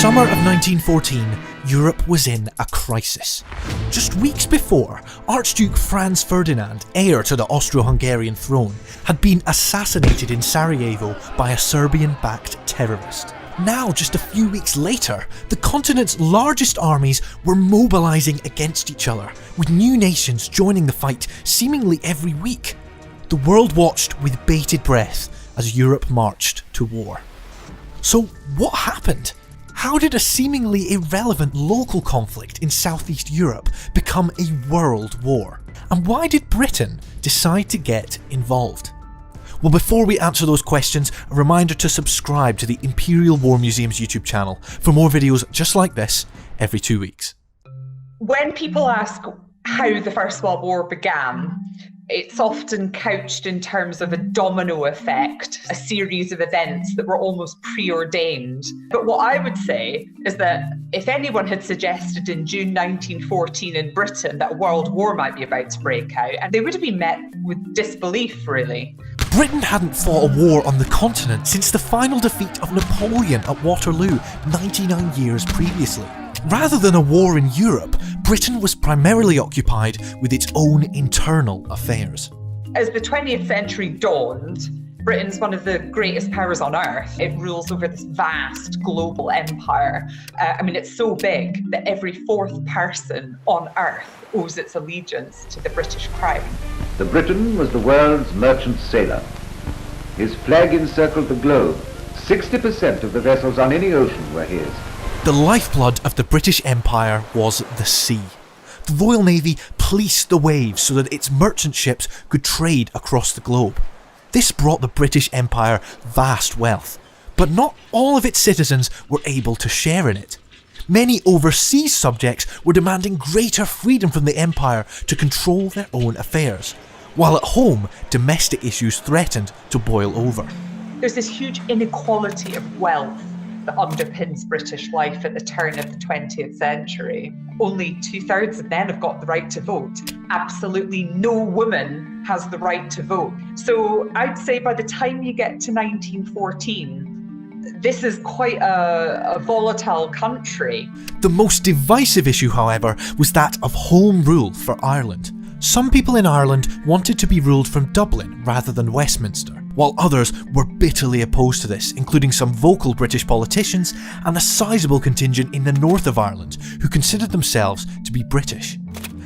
summer of 1914, Europe was in a crisis. Just weeks before, Archduke Franz Ferdinand, heir to the Austro-Hungarian throne, had been assassinated in Sarajevo by a Serbian-backed terrorist. Now, just a few weeks later, the continent's largest armies were mobilising against each other, with new nations joining the fight seemingly every week. The world watched with bated breath as Europe marched to war. So, what happened? How did a seemingly irrelevant local conflict in Southeast Europe become a world war? And why did Britain decide to get involved? Well, before we answer those questions, a reminder to subscribe to the Imperial War Museum's YouTube channel for more videos just like this every 2 weeks. When people ask how the First World War began, it's often couched in terms of a domino effect, a series of events that were almost preordained. But what I would say is that if anyone had suggested in June 1914 in Britain that a world war might be about to break out, and they would have been met with disbelief, really. Britain hadn't fought a war on the continent since the final defeat of Napoleon at Waterloo 99 years previously. Rather than a war in Europe, Britain was primarily occupied with its own internal affairs. As the 20th century dawned, Britain's one of the greatest powers on earth. It rules over this vast global empire. It's so big that every fourth person on earth owes its allegiance to the British crown. The Briton was the world's merchant sailor. His flag encircled the globe. 60% of the vessels on any ocean were his. The lifeblood of the British Empire was the sea. The Royal Navy policed the waves so that its merchant ships could trade across the globe. This brought the British Empire vast wealth, but not all of its citizens were able to share in it. Many overseas subjects were demanding greater freedom from the Empire to control their own affairs, while at home, domestic issues threatened to boil over. There's this huge inequality of wealth that underpins British life at the turn of the 20th century. Only 2/3 of men have got the right to vote. Absolutely no woman has the right to vote. So I'd say by the time you get to 1914, this is quite a volatile country. The most divisive issue, however, was that of home rule for Ireland. Some people in Ireland wanted to be ruled from Dublin rather than Westminster, while others were bitterly opposed to this, including some vocal British politicians and a sizable contingent in the north of Ireland who considered themselves to be British.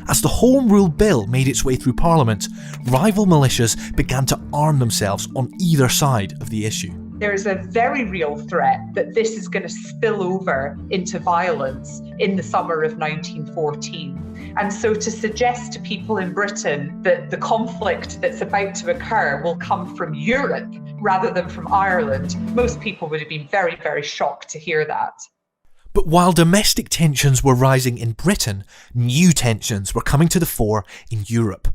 As the Home Rule Bill made its way through Parliament, rival militias began to arm themselves on either side of the issue. There's a very real threat that this is going to spill over into violence in the summer of 1914. And so to suggest to people in Britain that the conflict that's about to occur will come from Europe rather than from Ireland, most people would have been very, very shocked to hear that. But while domestic tensions were rising in Britain, new tensions were coming to the fore in Europe.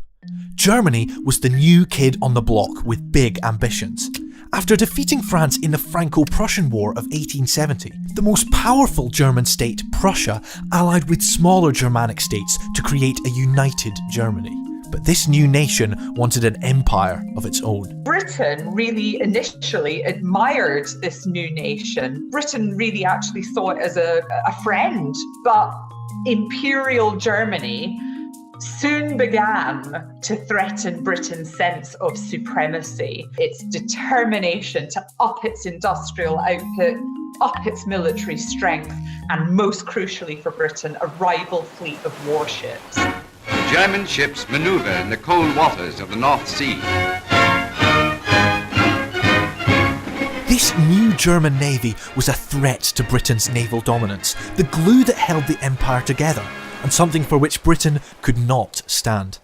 Germany was the new kid on the block with big ambitions. After defeating France in the Franco-Prussian War of 1870, the most powerful German state, Prussia, allied with smaller Germanic states to create a united Germany. But this new nation wanted an empire of its own. Britain really initially admired this new nation. Britain really actually saw it as a friend, but Imperial Germany soon began to threaten Britain's sense of supremacy, its determination to up its industrial output, up its military strength, and most crucially for Britain, a rival fleet of warships. The German ships maneuver in the cold waters of the North Sea. This new German navy was a threat to Britain's naval dominance, the glue that held the empire together, and something for which Britain could not stand.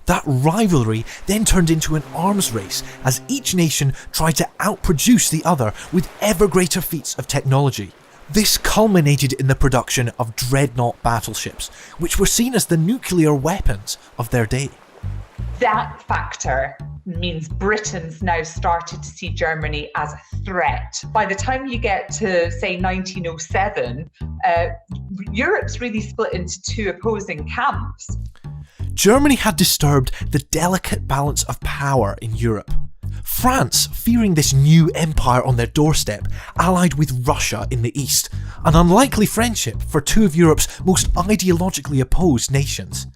That rivalry then turned into an arms race as each nation tried to outproduce the other with ever greater feats of technology. This culminated in the production of dreadnought battleships, which were seen as the nuclear weapons of their day. That factor means Britain's now started to see Germany as a threat. By the time you get to, say, 1907, Europe's really split into two opposing camps. Germany had disturbed the delicate balance of power in Europe. France, fearing this new empire on their doorstep, allied with Russia in the east, an unlikely friendship for two of Europe's most ideologically opposed nations.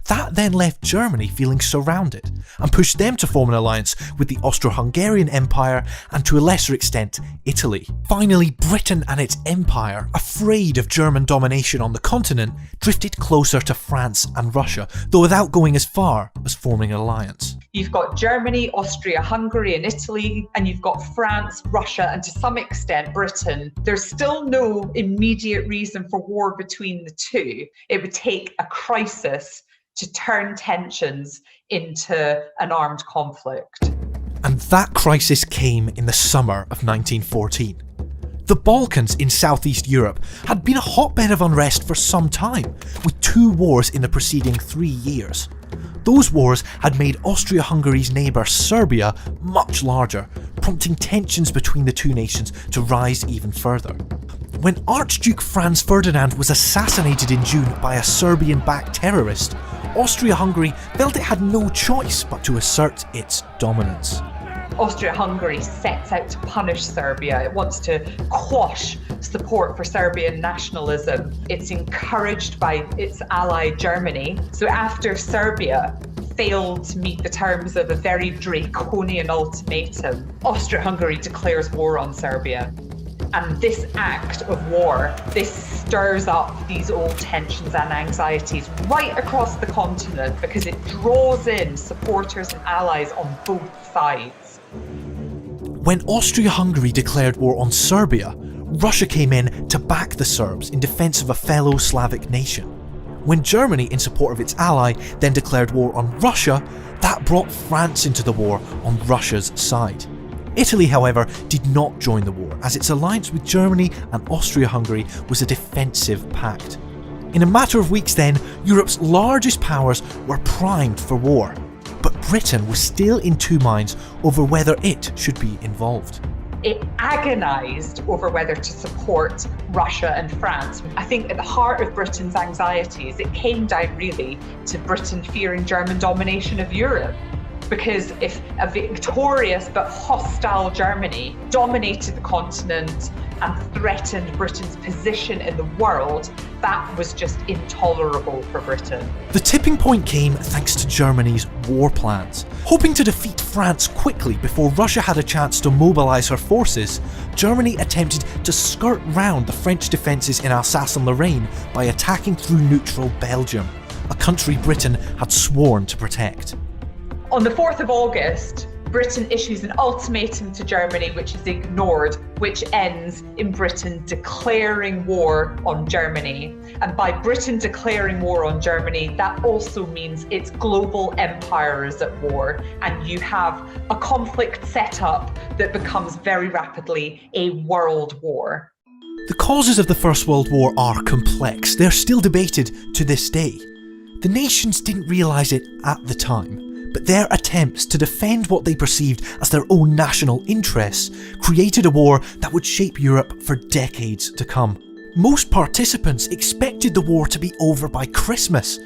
That then left Germany feeling surrounded and pushed them to form an alliance with the Austro-Hungarian Empire and to a lesser extent Italy. Finally, Britain and its empire, afraid of German domination on the continent, drifted closer to France and Russia, though without going as far as forming an alliance. You've got Germany, Austria, Hungary and Italy, and you've got France, Russia and to some extent Britain. There's still no immediate reason for war between the two. It would take a crisis to turn tensions into an armed conflict. And that crisis came in the summer of 1914. The Balkans in southeast Europe had been a hotbed of unrest for some time, with two wars in the preceding 3 years. Those wars had made Austria-Hungary's neighbour Serbia much larger, prompting tensions between the two nations to rise even further. When Archduke Franz Ferdinand was assassinated in June by a Serbian-backed terrorist, Austria-Hungary felt it had no choice but to assert its dominance. Austria-Hungary sets out to punish Serbia. It wants to quash support for Serbian nationalism. It's encouraged by its ally Germany. So after Serbia failed to meet the terms of a very draconian ultimatum, Austria-Hungary declares war on Serbia. And this act of war, this stirs up these old tensions and anxieties right across the continent because it draws in supporters and allies on both sides. When Austria-Hungary declared war on Serbia, Russia came in to back the Serbs in defence of a fellow Slavic nation. When Germany, in support of its ally, then declared war on Russia, that brought France into the war on Russia's side. Italy, however, did not join the war, as its alliance with Germany and Austria-Hungary was a defensive pact. In a matter of weeks then, Europe's largest powers were primed for war, but Britain was still in two minds over whether it should be involved. It agonised over whether to support Russia and France. I think at the heart of Britain's anxieties, it came down really to Britain fearing German domination of Europe. Because if a victorious but hostile Germany dominated the continent and threatened Britain's position in the world, that was just intolerable for Britain. The tipping point came thanks to Germany's war plans. Hoping to defeat France quickly before Russia had a chance to mobilise her forces, Germany attempted to skirt round the French defences in Alsace and Lorraine by attacking through neutral Belgium, a country Britain had sworn to protect. On the 4th of August, Britain issues an ultimatum to Germany which is ignored, which ends in Britain declaring war on Germany. And by Britain declaring war on Germany, that also means its global empire is at war, and you have a conflict set up that becomes very rapidly a world war. The causes of the First World War are complex. They're still debated to this day. The nations didn't realise it at the time, but their attempts to defend what they perceived as their own national interests created a war that would shape Europe for decades to come. Most participants expected the war to be over by Christmas,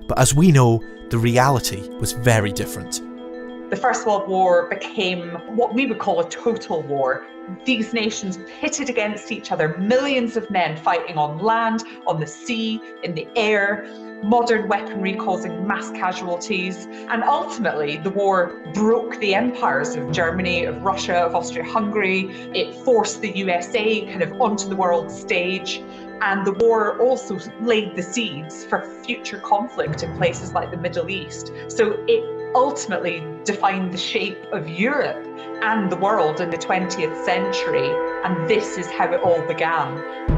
but as we know, the reality was very different. The First World War became what we would call a total war. These nations pitted against each other, millions of men fighting on land, on the sea, in the air, modern weaponry causing mass casualties. And ultimately, the war broke the empires of Germany, of Russia, of Austria-Hungary. It forced the USA kind of onto the world stage. And the war also laid the seeds for future conflict in places like the Middle East. So it ultimately defined the shape of Europe and the world in the 20th century. And this is how it all began.